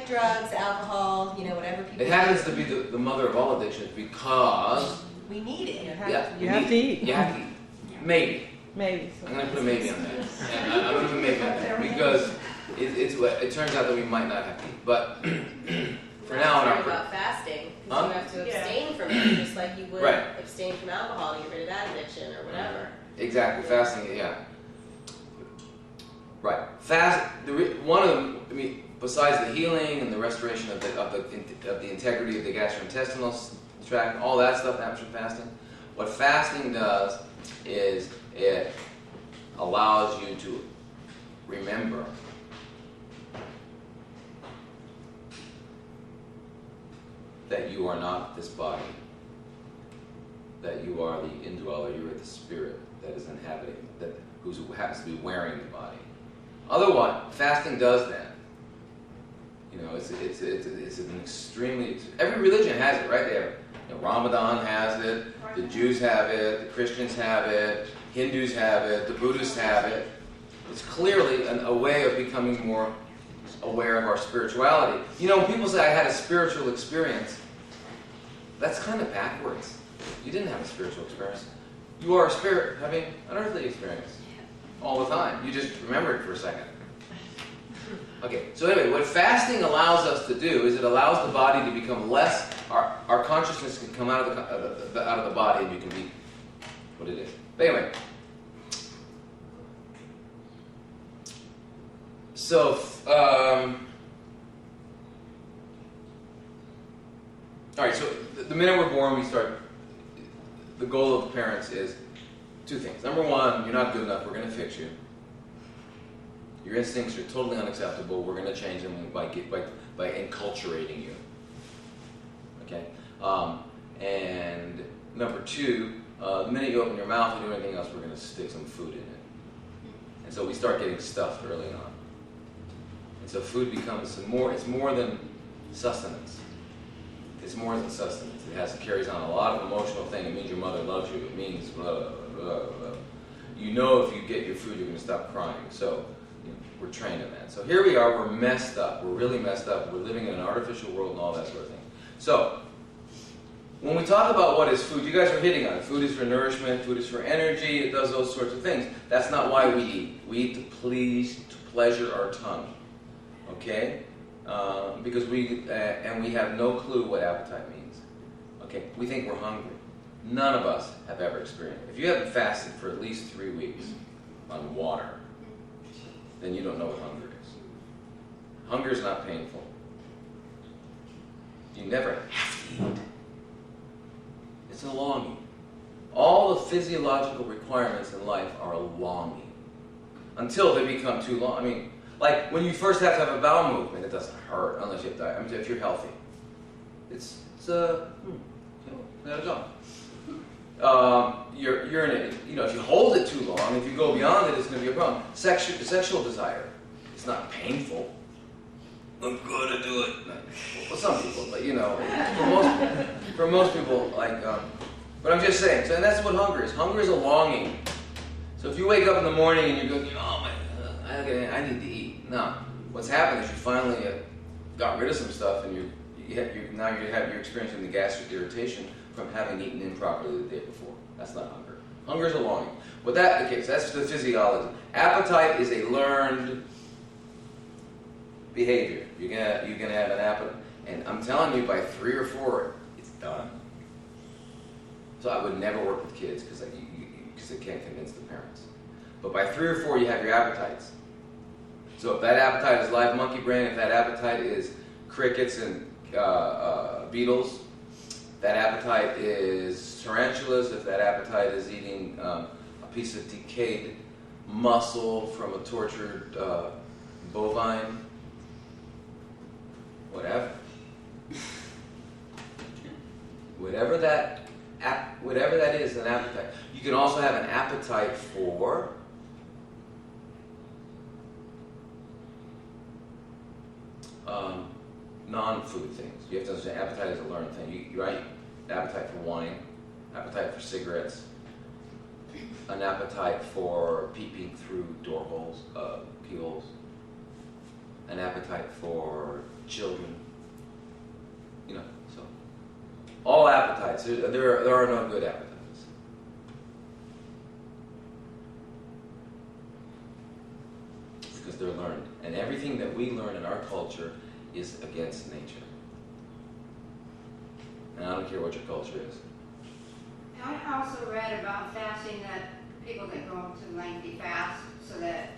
like drugs, alcohol, you know, whatever people. It happens to be the mother of all addictions because we need it. You you have to eat. You have to eat. Maybe. Maybe. I'm going to put a maybe on that. And I'm going to put a maybe on that because it turns out that we might not have to eat. But for now, I'm talking about fasting. Because you have to abstain from it, just like you would abstain from alcohol to get rid of that addiction or whatever. Exactly. Fasting, yeah. Right. One of them, I mean, besides the healing and the restoration of the integrity of the gastrointestinal tract, all that stuff happens from fasting. What fasting does is it allows you to remember that you are not this body, that you are the indweller, you are the spirit that is inhabiting, who happens to be wearing the body. Otherwise, fasting does that. You know, it's an extremely. Every religion has it, right? They have, you know, Ramadan has it. The Jews have it. The Christians have it. Hindus have it. The Buddhists have it. It's clearly a way of becoming more aware of our spirituality. You know, when people say I had a spiritual experience, that's kind of backwards. You didn't have a spiritual experience. You are a spirit having an earthly experience all the time. You just remember it for a second. Okay, so anyway, what fasting allows us to do is it allows the body to become less, our consciousness can come out of the body and you can be what it is. But anyway, so, all right, so the minute we're born, we start, the goal of parents is two things. Number one, you're not good enough, we're going to fix you. Your instincts are totally unacceptable, we're going to change them by enculturating you. Okay? And number two, the minute you open your mouth and do anything else, we're going to stick some food in it. And so we start getting stuffed early on. And so food becomes it's more than sustenance. It's more than sustenance. It carries on a lot of emotional thing. It means your mother loves you. It means blah, blah, blah, blah. You know if you get your food, you're going to stop crying. So we're trained in that. So here we are, we're messed up. We're really messed up. We're living in an artificial world and all that sort of thing. So when we talk about what is food, you guys are hitting on it. Food is for nourishment. Food is for energy. It does those sorts of things. That's not why we eat. We eat to pleasure our tongue. Okay? Because we have no clue what appetite means. Okay? We think we're hungry. None of us have ever experienced it. If you haven't fasted for at least 3 weeks on water, then you don't know what hunger is. Hunger is not painful. You never have to eat. It's a longing. All the physiological requirements in life are a longing. Until they become too long. I mean, like when you first have to have a bowel movement, it doesn't hurt unless you have diet. I mean, if you're healthy. Let it go. You're in it. You know, if you hold it too long, if you go beyond it, it's going to be a problem. Sexual desire. It's not painful. I'm going to do it. Well, some people, but you know, for most people, like. But I'm just saying. So, and that's what hunger is. Hunger is a longing. So if you wake up in the morning and you're going, oh my, I need to eat. No. What's happened is you finally got rid of some stuff, and now you're experiencing the gastric irritation from having eaten improperly the day before. That's not hunger. Hunger is a longing. So that's the physiology. Appetite is a learned behavior. You're gonna have an appetite, and I'm telling you, by 3 or 4, it's done. So I would never work with kids because they can't convince the parents. But by 3 or 4, you have your appetites. So if that appetite is live monkey brain, if that appetite is crickets and beetles, that appetite is tarantulas, if that appetite is eating a piece of decayed muscle from a tortured bovine, whatever. Whatever that is, an appetite. You can also have an appetite for non-food things. You have to understand, appetite is a learned thing. Right? Appetite for wine, appetite for cigarettes, an appetite for peeping through door holes, keyholes, an an appetite for children. You know, so all appetites. There are no good appetites. Because they're learned. And everything that we learn in our culture is against nature. And I don't care what your culture is. I also read about fasting, that people that go to lengthy fast so that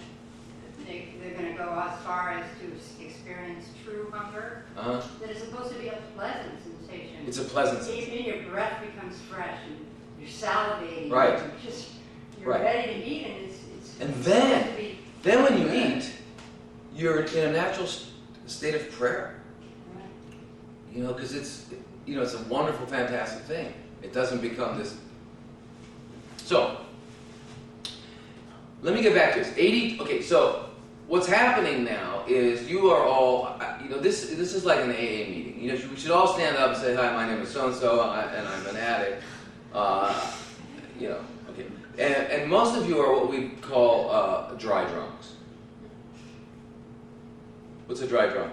they're going to go as far as to experience true hunger, that it's supposed to be a pleasant sensation. It's a pleasant sensation. Even your breath becomes fresh and you're salivating. Right. You're ready to eat, and it's and supposed to be then when you good. eat, you're in a natural state of prayer. Right. You know, because it's a wonderful, fantastic thing. It doesn't become this. So, let me get back to this. 80. Okay, so what's happening now is you are all. This is like an AA meeting. You know, we should all stand up and say, "Hi, my name is so and so, and I'm an addict." Okay. And most of you are what we call dry drunks. What's a dry drunk?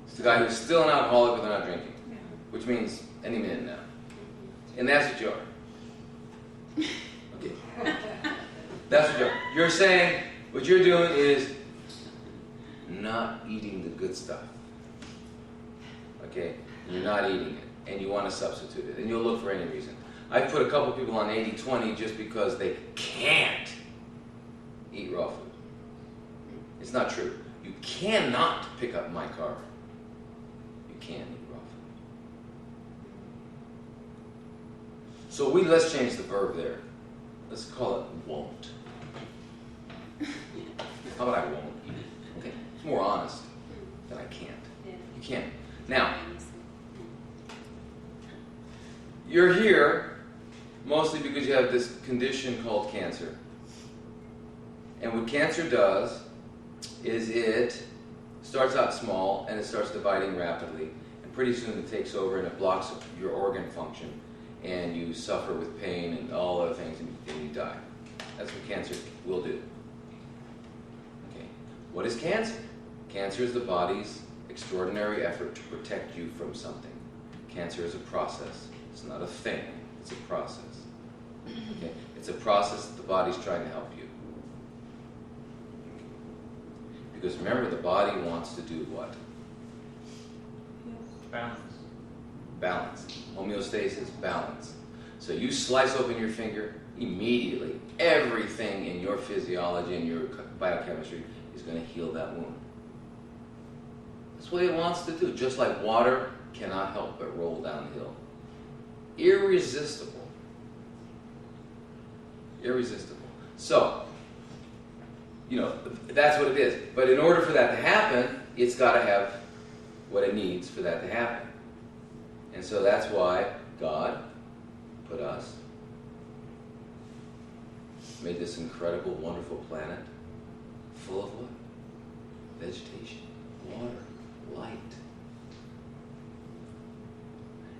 It's the guy who's still an alcoholic but they're not drinking, which means any minute now. And that's what you are. Okay. That's what you are. You're saying what you're doing is not eating the good stuff. Okay? You're not eating it, and you want to substitute it, and you'll look for any reason. I've put a couple people on 80-20 just because they can't eat raw food. It's not true. You cannot pick up my car. You can't eat raw food. So let's change the verb there. Let's call it won't. How about I won't eat it? Okay, it's more honest than I can't. You can't. Now, you're here mostly because you have this condition called cancer. And what cancer does is it starts out small and it starts dividing rapidly. And pretty soon it takes over and it blocks your organ function. And you suffer with pain and all other things and you die. That's what cancer will do. Okay. What is cancer? Cancer is the body's extraordinary effort to protect you from something. Cancer is a process. It's not a thing. It's a process. Okay? It's a process that the body's trying to help you. Because remember, the body wants to do what? Balance. Balance. Homeostasis, balance. So you slice open your finger, immediately everything in your physiology and your biochemistry is going to heal that wound. That's what it wants to do. Just like water cannot help but roll downhill. Irresistible. Irresistible. So, that's what it is. But in order for that to happen, it's got to have what it needs for that to happen. And so that's why God put us, made this incredible, wonderful planet full of what? Vegetation, water, light.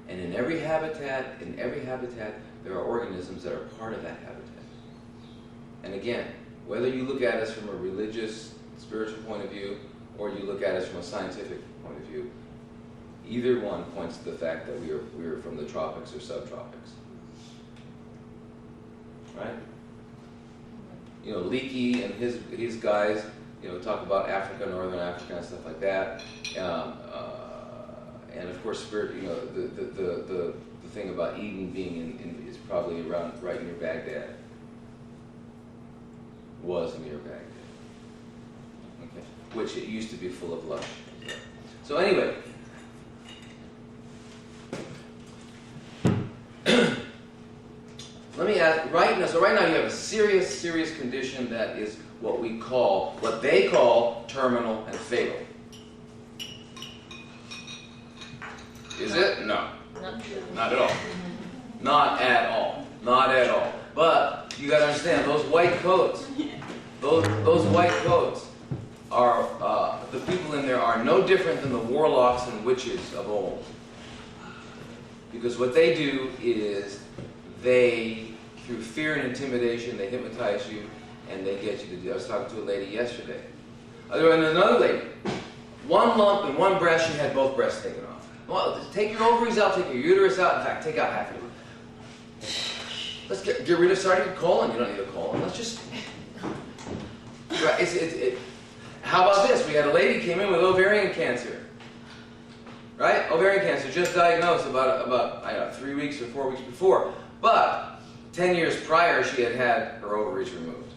And in every habitat, there are organisms that are part of that habitat. And again, whether you look at us from a religious, spiritual point of view, or you look at us from a scientific point of view, either one points to the fact that we are from the tropics or subtropics. Right? Leakey and his guys, talk about Africa, Northern Africa, and stuff like that. And of course, spirit. The thing about Eden being is probably right near Baghdad. Was near Baghdad. Okay, which it used to be full of lush. So anyway. Let me ask, right now you have a serious condition that is what they call terminal and fatal. Is it? No. Not at all. Not at all. Not at all. But you got to understand, those white coats, those white coats are, the people in there are no different than the warlocks and witches of old. Because what they do is through fear and intimidation, they hypnotize you and they get you to do. I was talking to a lady yesterday And another lady, one lump in one breast, she had both breasts taken off. Well, take your ovaries out, take your uterus out. In fact, take out half of it. Let's get rid of starting your colon. You don't need a colon. Let's just. Right, how about this? We had a lady came in with ovarian cancer. Right? Ovarian cancer, just diagnosed about I don't know, 3 weeks or 4 weeks before. But 10 years prior, she had had her ovaries removed.